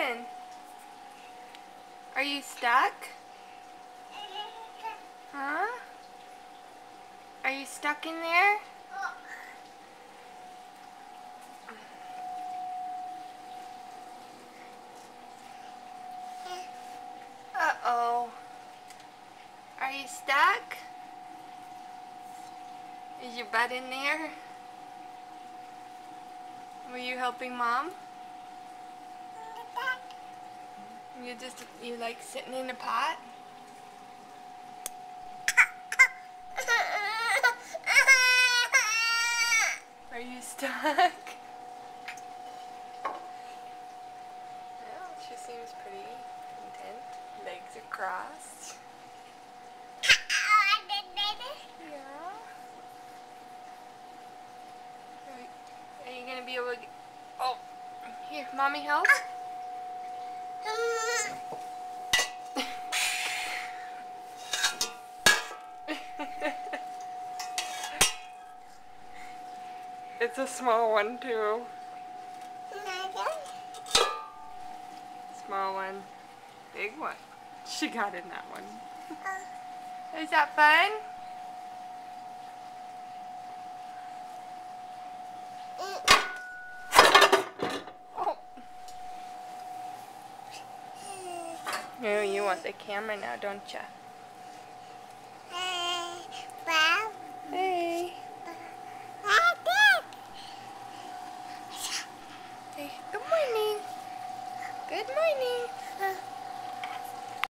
doing? Are you stuck? Huh? Are you stuck in there? Uh-oh. Are you stuck? Is your butt in there? Were you helping Mom? You like sitting in a pot? Are you stuck? Well, she seems pretty content. Legs are crossed. Yeah. Are you gonna be able to get... Oh, here, Mommy help? It's a small one too. Small one. Big one. She got in that one. Is that fun? Oh. No, you want the camera now, don't you? Hey. Hey, good morning. Good morning.